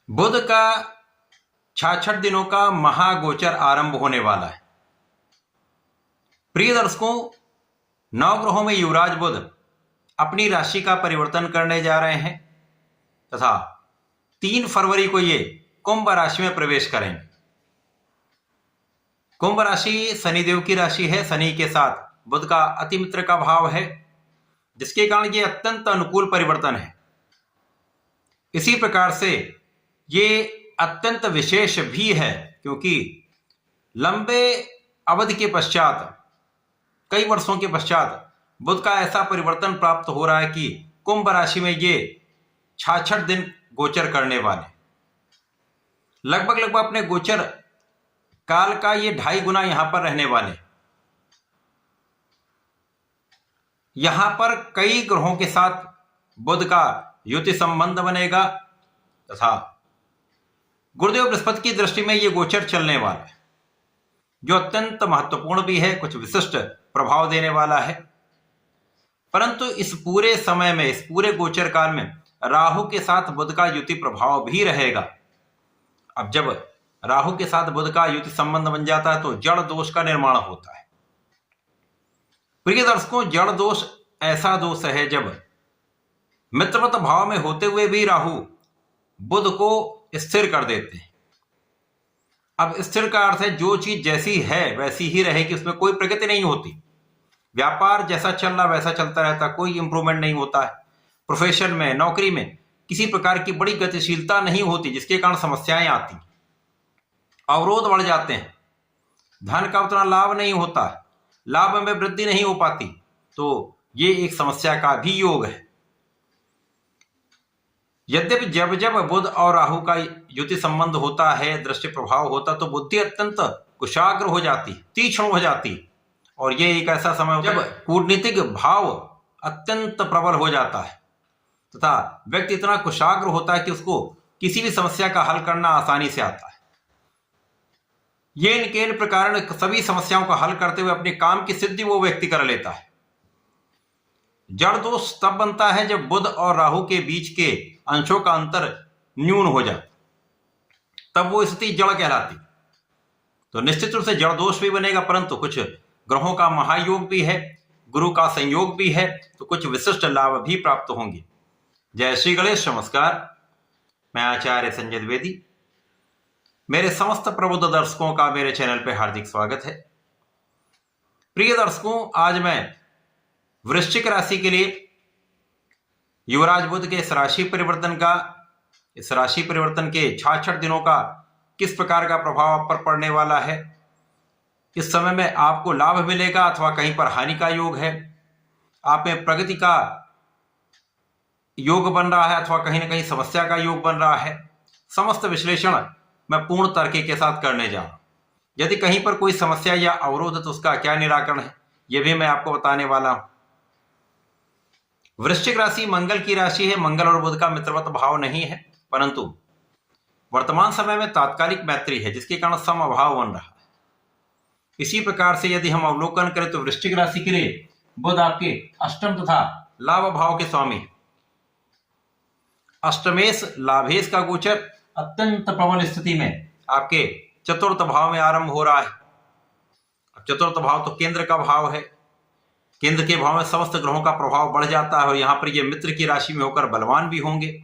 बुध का 66 दिनों का महागोचर आरंभ होने वाला है। प्रिय दर्शकों, नवग्रहों में युवराज बुध अपनी राशि का परिवर्तन करने जा रहे हैं तथा 3 फरवरी को ये कुंभ राशि में प्रवेश करेंगे। कुंभ राशि शनिदेव की राशि है। शनि के साथ बुध का अति मित्र का भाव है, जिसके कारण ये अत्यंत अनुकूल परिवर्तन है। इसी प्रकार से ये अत्यंत विशेष भी है, क्योंकि लंबे अवधि के पश्चात, कई वर्षों के पश्चात बुध का ऐसा परिवर्तन प्राप्त हो रहा है कि कुंभ राशि में ये 66 दिन गोचर करने वाले, लगभग अपने गोचर काल का ये 2.5 गुना यहां पर रहने वाले। यहां पर कई ग्रहों के साथ बुध का युति संबंध बनेगा तथा गुरुदेव बृहस्पति की दृष्टि में ये गोचर चलने वाला है, जो अत्यंत महत्वपूर्ण भी है, कुछ विशिष्ट प्रभाव देने वाला है। परंतु इस पूरे समय में, इस पूरे गोचर काल में राहु के साथ बुध का युति प्रभाव भी रहेगा। अब जब राहु के साथ बुध का युति संबंध बन जाता है तो जड़ दोष का निर्माण होता है। प्रिय दर्शकों, जड़ दोष ऐसा दोष है जब मित्रवत भाव में होते हुए भी राहु बुध को स्थिर कर देते हैं। अब स्थिर का अर्थ है जो चीज जैसी है वैसी ही रहेगी, उसमें कोई प्रगति नहीं होती। व्यापार जैसा चल रहा वैसा चलता रहता, कोई इंप्रूवमेंट नहीं होता है। प्रोफेशन में, नौकरी में किसी प्रकार की बड़ी गतिशीलता नहीं होती, जिसके कारण समस्याएं आती, अवरोध बढ़ जाते हैं, धन का उतना लाभ नहीं होता, लाभ में वृद्धि नहीं हो पाती। तो ये एक समस्या का भी योग है। यद्यपि जब जब बुध और राहु का युति संबंध होता है, दृष्टि प्रभाव होता, तो बुद्धि अत्यंत कुशाग्र हो जाती, तीक्ष्ण हो जाती। और ये एक ऐसा समय जब कूटनीतिक भाव अत्यंत प्रबल हो जाता है तथा व्यक्ति इतना कुशाग्र होता है कि उसको किसी भी समस्या का हल करना आसानी से आता है। ये इनके प्रकार सभी समस्याओं का हल करते हुए अपने काम की सिद्धि वो व्यक्ति कर लेता है। जड़ दोष तब बनता है जब बुध और राहु के बीच के अंशों का अंतर न्यून हो जाए, तब वो स्थिति जड़ कहलाती। तो निश्चित रूप से जड़ दोष भी बनेगा, परंतु कुछ ग्रहों का महायोग भी है, गुरु का संयोग भी है, तो कुछ विशिष्ट लाभ भी प्राप्त होंगे। जय श्री गणेश। नमस्कार, मैं आचार्य संजय द्विवेदी। मेरे समस्त प्रबुद्ध दर्शकों का मेरे चैनल पर हार्दिक स्वागत है। प्रिय दर्शकों, आज मैं वृश्चिक राशि के लिए युवराज बुध के इस राशि परिवर्तन के 66 दिनों का किस प्रकार का प्रभाव आप पर पड़ने वाला है, इस समय में आपको लाभ मिलेगा अथवा कहीं पर हानि का योग है, आप में प्रगति का योग बन रहा है अथवा कहीं ना कहीं समस्या का योग बन रहा है, समस्त विश्लेषण मैं पूर्ण तर्क के साथ करने जा रहा हूं। यदि कहीं पर कोई समस्या या अवरोध है तो उसका क्या निराकरण है, यह भी मैं आपको बताने वाला हूं। वृश्चिक राशि मंगल की राशि है। मंगल और बुध का मित्रवत भाव नहीं है, परंतु वर्तमान समय में तात्कालिक मैत्री है, जिसके कारण समभाव बन रहा है। इसी प्रकार से यदि हम अवलोकन करें तो वृश्चिक राशि के लिए बुध आपके अष्टम तथा लाभ भाव के स्वामी है। अष्टमेश लाभेश का गोचर अत्यंत प्रबल स्थिति में आपके चतुर्थ भाव में आरंभ हो रहा है। चतुर्थ भाव तो केंद्र का भाव है। केंद्र के भाव में समस्त ग्रहों का प्रभाव बढ़ जाता है और यहां पर ये मित्र की राशि में होकर बलवान भी होंगे,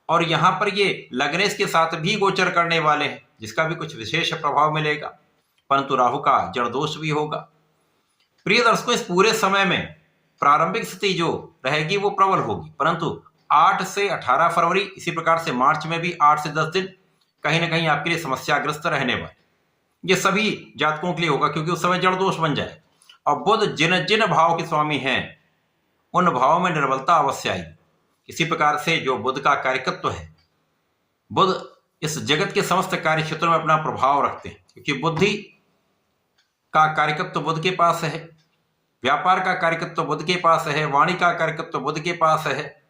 और यहां पर ये लग्नेश के साथ भी गोचर करने वाले हैं, जिसका भी कुछ विशेष प्रभाव मिलेगा, परंतु राहु का जड़ दोष भी होगा। प्रिय दर्शकों, इस पूरे समय में प्रारंभिक स्थिति जो रहेगी वो प्रबल होगी, परंतु 8 से 18 फरवरी, इसी प्रकार से मार्च में भी 8 से 10 दिन कहीं ना कहीं आपके लिए समस्याग्रस्त रहने वाले। ये सभी जातकों के लिए होगा, क्योंकि उस समय जड़ दोष बन जाए। और बुध जिन जिन भाव के स्वामी हैं उन भावों में निर्बलता अवश्य आएगी। इसी प्रकार से जो बुध का कार्यकत्व है, बुध इस जगत के समस्त कार्य क्षेत्रों में अपना प्रभाव रखते हैं, क्योंकि बुद्धि का कार्यकत्व बुध के पास है, व्यापार का कार्यकत्व बुध के पास है, वाणी का कार्यकत्व बुध के पास है।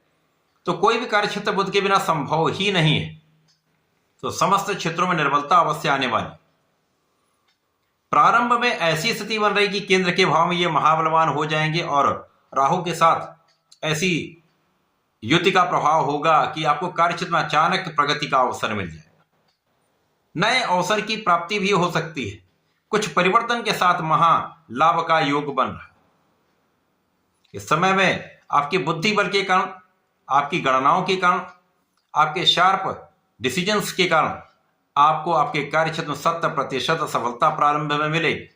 तो कोई भी कार्य क्षेत्र बुध के बिना संभव ही नहीं है। तो समस्त क्षेत्रों में निर्बलता अवश्य आने वाली। प्रारंभ में ऐसी स्थिति बन रही कि केंद्र के भाव में ये महाबलवान हो जाएंगे और राहु के साथ ऐसी युति का प्रभाव होगा कि आपको कार्यक्षेत्र में अचानक प्रगति का अवसर मिल जाएगा। नए अवसर की प्राप्ति भी हो सकती है। कुछ परिवर्तन के साथ महा लाभ का योग बन रहा है। इस समय में आपकी बुद्धि बल के कारण, आपकी गणनाओं के कारण, आपके शार्प डिसीजंस के कारण आपको आपके कार्यक्षेत्र में 100% सफलता प्रारंभ में मिलेगी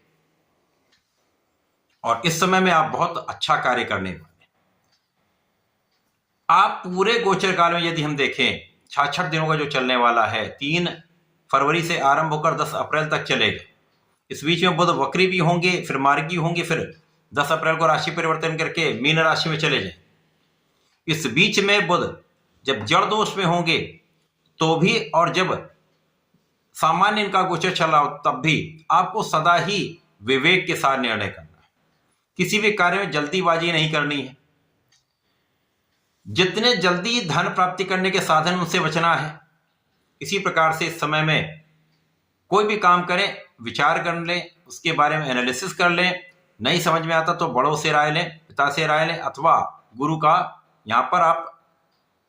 और इस समय में आप बहुत अच्छा कार्य करने वाले। आप पूरे गोचर काल में यदि हम देखें 66 दिनों का जो चलने वाला है, 3 फरवरी से आरंभ होकर 10 अप्रैल तक चलेगा। इस बीच में बुध वक्री भी होंगे, फिर मार्गी होंगे, फिर 10 अप्रैल को राशि परिवर्तन करके मीन राशि में चले जाए। इस बीच में बुध जब जड़ दोष में होंगे तो भी और जब सामान्य इनका गोचर चल रहा हो तब भी आपको सदा ही विवेक के साथ निर्णय करना है। किसी भी कार्य में जल्दीबाजी नहीं करनी है। जितने जल्दी धन प्राप्ति करने के साधन उनसे बचना है। इसी प्रकार से इस समय में कोई भी काम करें, विचार कर लें, उसके बारे में एनालिसिस कर लें। नहीं समझ में आता तो बड़ों से राय लें, पिता से राय लें अथवा गुरु का यहां पर आप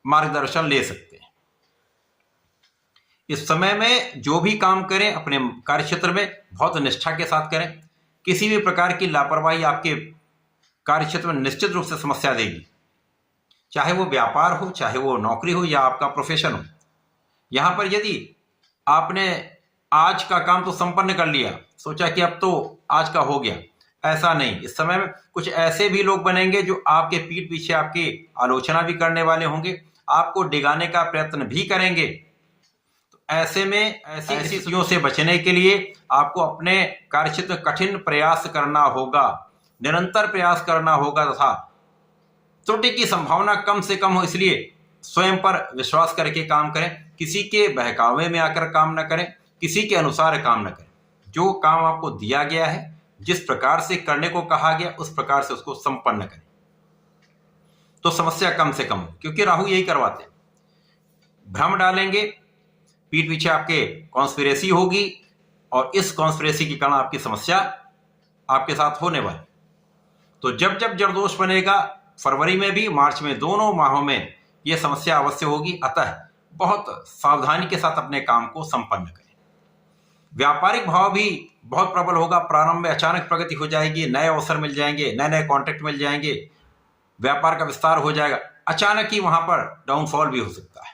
मार्गदर्शन ले सकते हैं। इस समय में जो भी काम करें अपने कार्यक्षेत्र में बहुत निष्ठा के साथ करें। किसी भी प्रकार की लापरवाही आपके कार्यक्षेत्र में निश्चित रूप से समस्या देगी, चाहे वो व्यापार हो, चाहे वो नौकरी हो या आपका प्रोफेशन हो। यहां पर यदि आपने आज का काम तो संपन्न कर लिया, सोचा कि अब तो आज का हो गया, ऐसा नहीं। इस समय में कुछ ऐसे भी लोग बनेंगे जो आपके पीठ पीछे आपकी आलोचना भी करने वाले होंगे, आपको डिगाने का प्रयत्न भी करेंगे। तो ऐसे में ऐसी स्थितियों से बचने के लिए आपको अपने कार्यक्षेत्र में कठिन प्रयास करना होगा, निरंतर प्रयास करना होगा तथा त्रुटि की संभावना कम से कम हो, इसलिए स्वयं पर विश्वास करके काम करें। किसी के बहकावे में आकर काम न करें, किसी के अनुसार काम न करें। जो काम आपको दिया गया है, जिस प्रकार से करने को कहा गया, उस प्रकार से उसको संपन्न करें तो समस्या कम से कम हो, क्योंकि राहु यही करवाते हैं। भ्रम डालेंगे, पीठ पीछे आपके कॉन्स्पिरेसी होगी और इस कॉन्स्पिरेसी के कारण आपकी समस्या आपके साथ होने वाली। तो जब जब जड़दोष बनेगा, फरवरी में भी, मार्च में, दोनों माहों में यह समस्या अवश्य होगी। अतः बहुत सावधानी के साथ अपने काम को संपन्न करें। व्यापारिक भाव भी बहुत प्रबल होगा। प्रारंभ में अचानक प्रगति हो जाएगी, नए अवसर मिल जाएंगे, नए नए कॉन्ट्रैक्ट मिल जाएंगे, व्यापार का विस्तार हो जाएगा। अचानक ही वहां पर डाउनफॉल भी हो सकता है।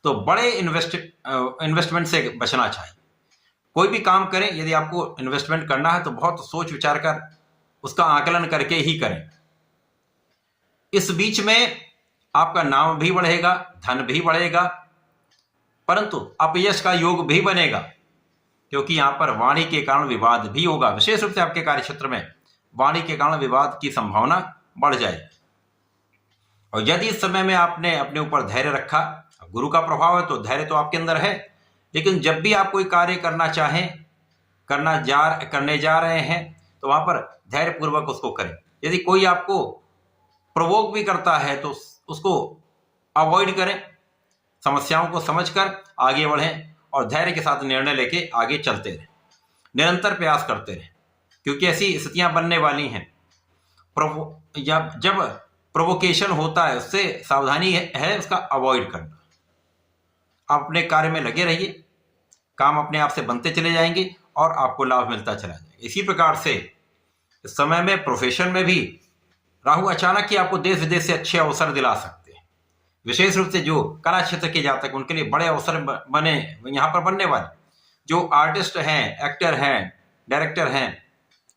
तो बड़े इन्वेस्टमेंट से बचना चाहिए। कोई भी काम करें, यदि आपको इन्वेस्टमेंट करना है तो बहुत सोच विचार कर उसका आकलन करके ही करें। इस बीच में आपका नाम भी बढ़ेगा, धन भी बढ़ेगा, परंतु अपयश का योग भी बनेगा, क्योंकि यहां पर वाणी के कारण विवाद भी होगा। विशेष रूप से आपके कार्यक्षेत्र में वाणी के कारण विवाद की संभावना बढ़ जाएगी। और यदि इस समय में आपने अपने ऊपर धैर्य रखा, गुरु का प्रभाव है तो धैर्य तो आपके अंदर है, लेकिन जब भी आप कोई कार्य करना चाहें, करने जा रहे हैं तो वहां पर धैर्य पूर्वक उसको करें। यदि कोई आपको प्रोवोक भी करता है तो उसको अवॉइड करें, समस्याओं को समझकर आगे बढ़ें और धैर्य के साथ निर्णय लेके आगे चलते रहें, निरंतर प्रयास करते रहें, क्योंकि ऐसी स्थितियां बनने वाली हैं। जब प्रोवोकेशन होता है उससे सावधानी है उसका अवॉइड करना। आप अपने कार्य में लगे रहिए, काम अपने आप से बनते चले जाएंगे और आपको लाभ मिलता चला जाएगा। इसी प्रकार से इस समय में प्रोफेशन में भी राहु अचानक ही आपको देश विदेश से अच्छे अवसर दिला सकते हैं। विशेष रूप से जो कला क्षेत्र के जातक, उनके लिए बड़े अवसर बने यहाँ पर बनने वाले। जो आर्टिस्ट हैं, एक्टर हैं, डायरेक्टर हैं,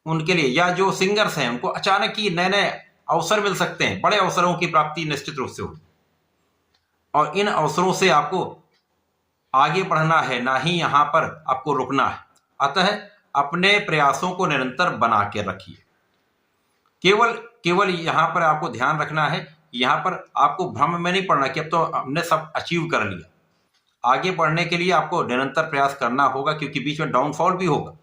उनके लिए, या जो सिंगर्स हैं, उनको अचानक ही नए नए अवसर मिल सकते हैं। बड़े अवसरों की प्राप्ति निश्चित रूप से होगी और इन अवसरों से आपको आगे बढ़ना है, ना ही यहाँ पर आपको रुकना है। अतः अपने प्रयासों को निरंतर बना के रखिए। केवल यहाँ पर आपको ध्यान रखना है, यहाँ पर आपको भ्रम में नहीं पड़ना कि अब तो हमने सब अचीव कर लिया। आगे बढ़ने के लिए आपको निरंतर प्रयास करना होगा, क्योंकि बीच में डाउनफॉल भी होगा।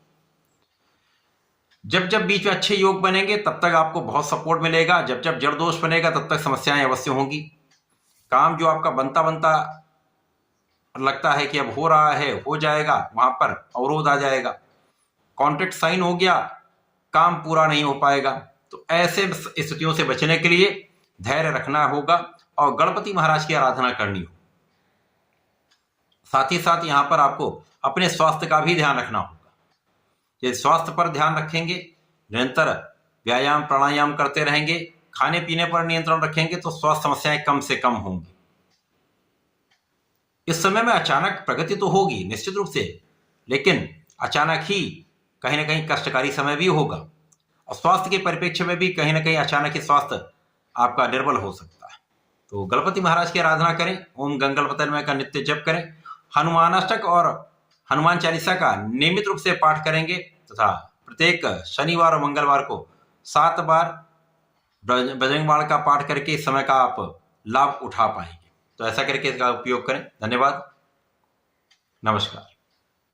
जब जब बीच में अच्छे योग बनेंगे तब तक आपको बहुत सपोर्ट मिलेगा। जब जब जड़ दोष बनेगा तब तक समस्याएं अवश्य होंगी। काम जो आपका बनता लगता है कि अब हो रहा है, हो जाएगा, वहां पर अवरोध आ जाएगा। कॉन्ट्रैक्ट साइन हो गया, काम पूरा नहीं हो पाएगा। तो ऐसे स्थितियों से बचने के लिए धैर्य रखना होगा और गणपति महाराज की आराधना करनी हो। साथ ही साथ यहाँ पर आपको अपने स्वास्थ्य का भी ध्यान रखना होगा। यदि स्वास्थ्य पर ध्यान रखेंगे, निरंतर व्यायाम प्राणायाम करते रहेंगे, खाने पीने पर नियंत्रण रखेंगे, तो स्वास्थ्य समस्याएं कम से कम होंगी। इस समय में अचानक प्रगति तो होगी निश्चित रूप से, लेकिन अचानक ही कहीं ना कहीं कष्टकारी समय भी होगा, और स्वास्थ्य के परिप्रेक्ष्य में भी कहीं ना कहीं अचानक ही स्वास्थ्य आपका निर्बल हो सकता है। तो गणपति महाराज की आराधना करें, ओम गंगणपतये नमः का नित्य जप करें, हनुमानाष्टक और हनुमान चालीसा का नियमित रूप से पाठ करेंगे, तथा प्रत्येक शनिवार और मंगलवार को 7 बार बजरंग बाण का पाठ करके इस समय का आप लाभ उठा पाएंगे। तो ऐसा करके इसका उपयोग करें। धन्यवाद, नमस्कार।